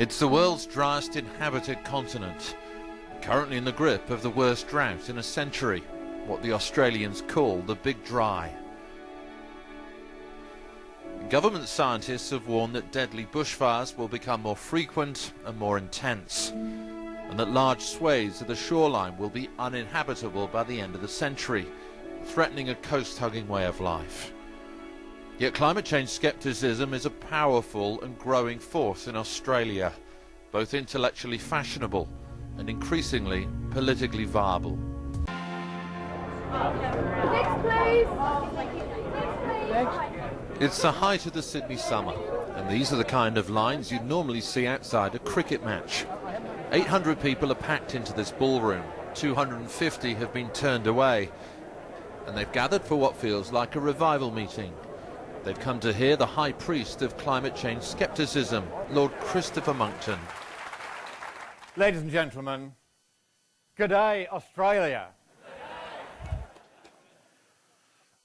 It's the world's driest inhabited continent, currently in the grip of the worst drought in a century, what the Australians call the Big Dry. Government scientists have warned that deadly bushfires will become more frequent and more intense, and that large swathes of the shoreline will be uninhabitable by the end of the century, threatening a coast-hugging way of life. Yet climate change scepticism is a powerful and growing force in Australia, both intellectually fashionable and increasingly politically viable. Next, please. Next. It's the height of the Sydney summer, and these are the kind of lines you'd normally see outside a cricket match. 800 people are packed into this ballroom, 250 have been turned away, and they've gathered for what feels like a revival meeting. They've come to hear the high priest of climate change scepticism, Lord Christopher Monckton. Ladies and gentlemen, good day, Australia.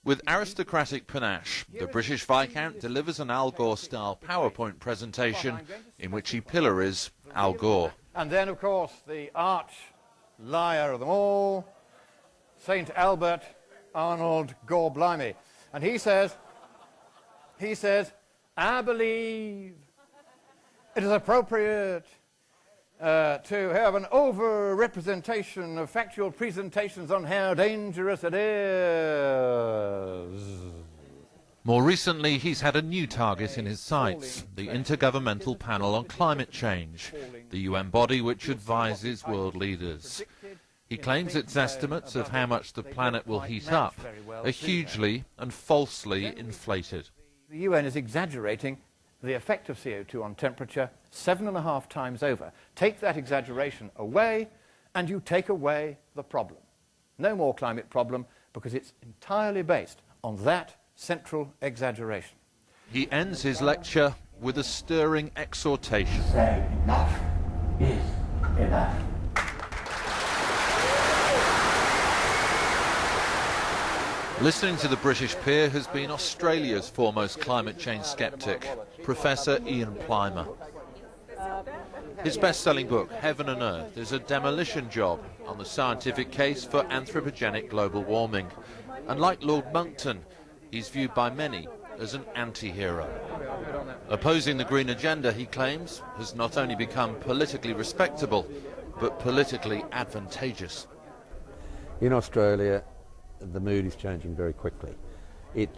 With aristocratic panache, the British Viscount delivers an Al Gore-style PowerPoint presentation in which he pillories Al Gore. And then, of course, the arch liar of them all, St. Albert Arnold Gore Blimey. And he says, I believe it is appropriate to have an over-representation of factual presentations on how dangerous it is. More recently, he's had a new target in his sights, the Intergovernmental Panel on Climate Change, the UN body which advises world leaders. He claims its estimates of how much the planet will heat up are hugely and falsely inflated. The UN is exaggerating the effect of CO2 on temperature 7.5 times over. Take that exaggeration away, and you take away the problem. No more climate problem, because it's entirely based on that central exaggeration. He ends his lecture with a stirring exhortation. Say enough is enough. Listening to the British peer has been Australia's foremost climate change sceptic, Professor Ian Plimer. His best-selling book, Heaven and Earth, is a demolition job on the scientific case for anthropogenic global warming. And like Lord Monckton, he's viewed by many as an anti-hero. Opposing the green agenda, he claims, has not only become politically respectable, but politically advantageous. In Australia, the mood is changing very quickly. It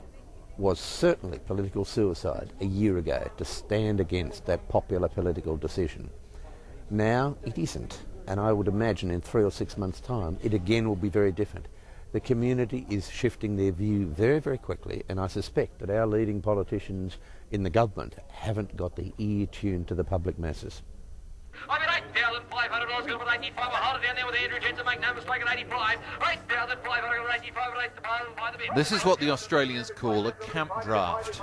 was certainly political suicide a year ago to stand against that popular political decision. Now it isn't, and I would imagine in 3 or 6 months' time it again will be very different. The community is shifting their view very, very quickly, and I suspect that our leading politicians in the government haven't got the ear tuned to the public masses. I mean, $8,500 good for 85. A holiday down there with Andrew Jensen, make no mistake, at 85. $8,585. This is what the Australians call a camp draft.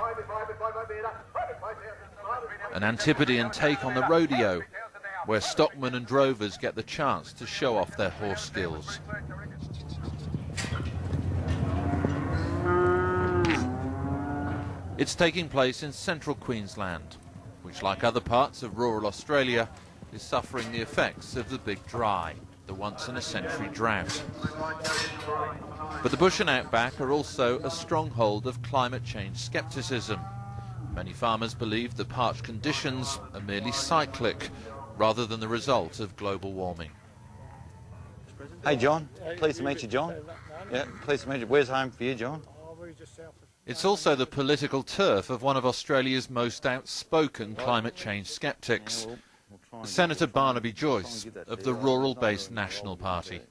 An Antipodean take on the rodeo, where stockmen and drovers get the chance to show off their horse skills. It's taking place in central Queensland, which, like other parts of rural Australia, is suffering the effects of the Big Dry, the once-in-a-century drought. But the bush and outback are also a stronghold of climate change scepticism. Many farmers believe the parched conditions are merely cyclic, rather than the result of global warming. Hey John, pleased to meet you, John. Yeah, pleased to meet you. Where's home for you, John? It's also the political turf of one of Australia's most outspoken climate change sceptics, Senator Barnaby Joyce of the rural-based National Party.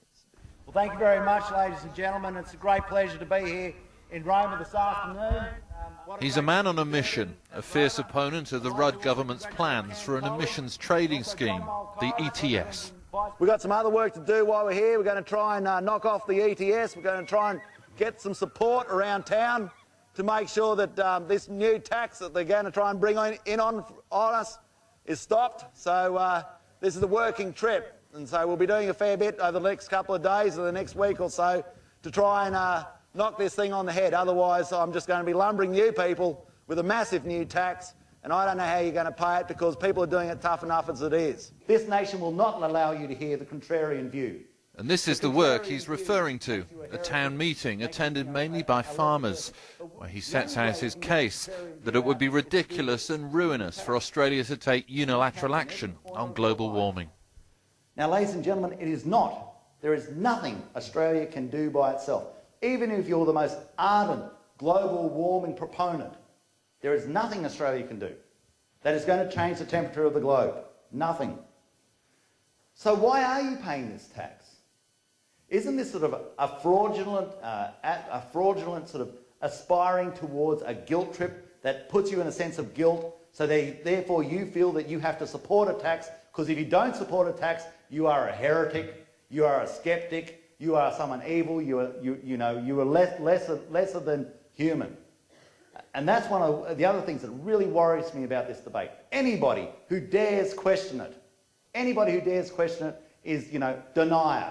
Well, thank you very much, ladies and gentlemen. It's a great pleasure to be here in Roma this afternoon. He's a man on a mission, a fierce opponent of the Rudd government's plans for an emissions trading scheme, the ETS. We've got some other work to do while we're here. We're going to try and knock off the ETS. We're going to try and get some support around town to make sure that this new tax that they're going to try and bring in on us is stopped. So this is a working trip, and so we'll be doing a fair bit over the next couple of days or the next week or so to try and knock this thing on the head. Otherwise, I'm just going to be lumbering you people with a massive new tax, and I don't know how you're going to pay it because people are doing it tough enough as it is. This nation will not allow you to hear the contrarian view. And this is the work he's referring to, a town meeting attended mainly by farmers, where he sets out his case that it would be ridiculous and ruinous for Australia to take unilateral action on global warming. Now, ladies and gentlemen, it is not. There is nothing Australia can do by itself. Even if you're the most ardent global warming proponent, there is nothing Australia can do that is going to change the temperature of the globe. Nothing. So why are you paying this tax? Isn't this sort of a fraudulent sort of aspiring towards a guilt trip that puts you in a sense of guilt, so therefore you feel that you have to support a tax, because if you don't support a tax, you are a heretic, you are a skeptic, you are someone evil, you are lesser than human. And that's one of the other things that really worries me about this debate. Anybody who dares question it, is, denier,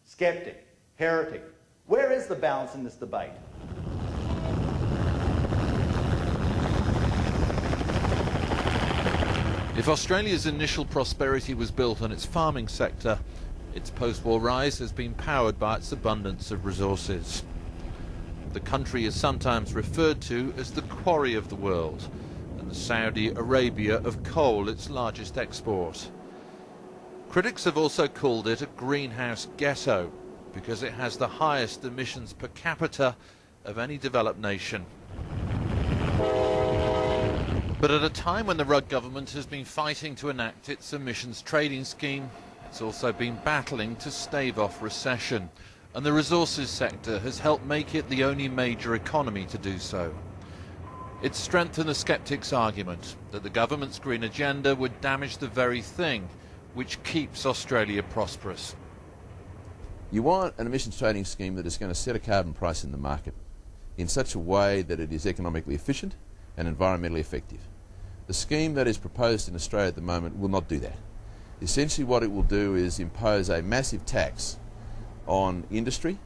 skeptic, heretic. Where is the balance in this debate? If Australia's initial prosperity was built on its farming sector, its post-war rise has been powered by its abundance of resources. The country is sometimes referred to as the quarry of the world, and the Saudi Arabia of coal its largest export. Critics have also called it a greenhouse ghetto because it has the highest emissions per capita of any developed nation. But at a time when the Rudd government has been fighting to enact its emissions trading scheme, it's also been battling to stave off recession, and the resources sector has helped make it the only major economy to do so. It strengthened the Sceptics' argument that the government's green agenda would damage the very thing which keeps Australia prosperous. You want an emissions trading scheme that is going to set a carbon price in the market in such a way that it is economically efficient and environmentally effective. The scheme that is proposed in Australia at the moment will not do that. Essentially what it will do is impose a massive tax on industry,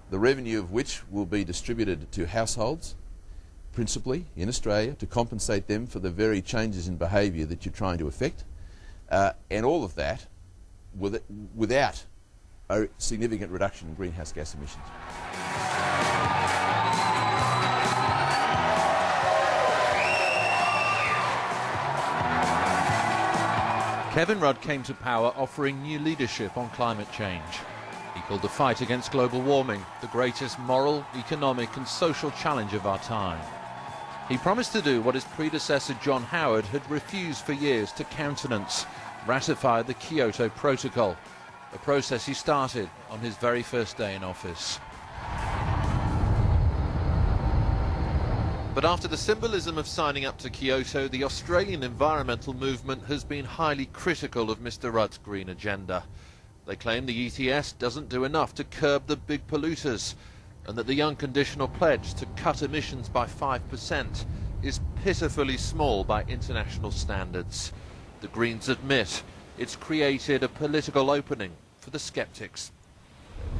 the revenue of which will be distributed to households, principally in Australia, to compensate them for the very changes in behaviour that you're trying to effect, and all of that without a significant reduction in greenhouse gas emissions. Kevin Rudd came to power offering new leadership on climate change. He called the fight against global warming the greatest moral, economic and social challenge of our time. He promised to do what his predecessor John Howard had refused for years to countenance: ratify the Kyoto Protocol, a process he started on his very first day in office. But after the symbolism of signing up to Kyoto, the Australian environmental movement has been highly critical of Mr. Rudd's green agenda. They claim the ETS doesn't do enough to curb the big polluters, and that the unconditional pledge to cut emissions by 5% is pitifully small by international standards. The Greens admit it's created a political opening for the Sceptics.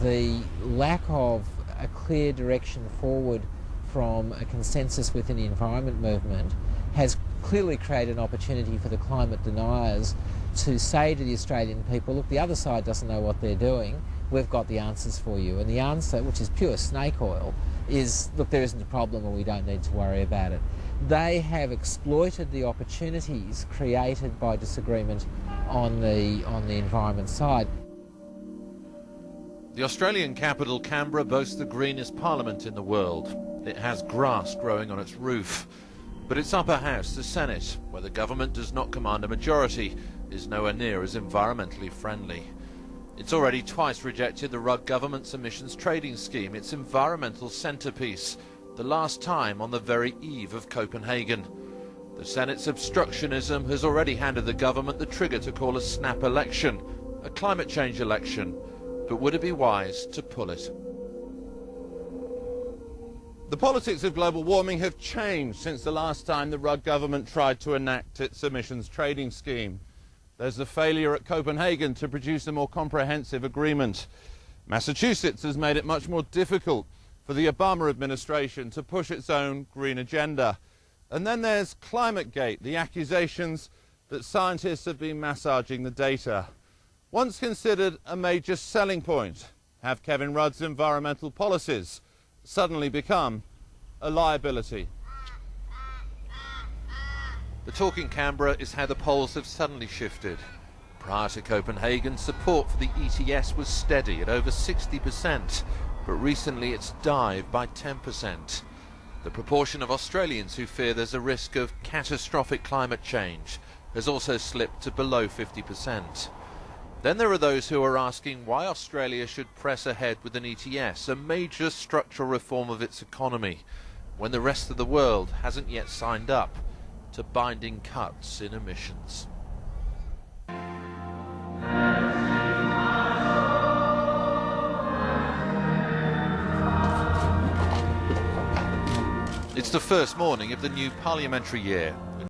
The lack of a clear direction forward from a consensus within the environment movement has clearly created an opportunity for the climate deniers to say to the Australian people, look, the other side doesn't know what they're doing, we've got the answers for you. And the answer, which is pure snake oil, is, look, there isn't a problem and we don't need to worry about it. They have exploited the opportunities created by disagreement on the environment side. The Australian capital, Canberra, boasts the greenest parliament in the world. It has grass growing on its roof. But its upper house, the Senate, where the government does not command a majority, is nowhere near as environmentally friendly. It's already twice rejected the Rudd government's emissions trading scheme, its environmental centrepiece, the last time on the very eve of Copenhagen. The Senate's obstructionism has already handed the government the trigger to call a snap election, a climate change election. But would it be wise to pull it? The politics of global warming have changed since the last time the Rudd government tried to enact its emissions trading scheme. There's the failure at Copenhagen to produce a more comprehensive agreement. Massachusetts has made it much more difficult for the Obama administration to push its own green agenda. And then there's ClimateGate, the accusations that scientists have been massaging the data. Once considered a major selling point, have Kevin Rudd's environmental policies suddenly become a liability? The talk in Canberra is how the polls have suddenly shifted. Prior to Copenhagen, support for the ETS was steady at over 60%, but recently it's dived by 10%. The proportion of Australians who fear there's a risk of catastrophic climate change has also slipped to below 50%. Then there are those who are asking why Australia should press ahead with an ETS, a major structural reform of its economy, when the rest of the world hasn't yet signed up to binding cuts in emissions. It's the first morning of the new parliamentary year.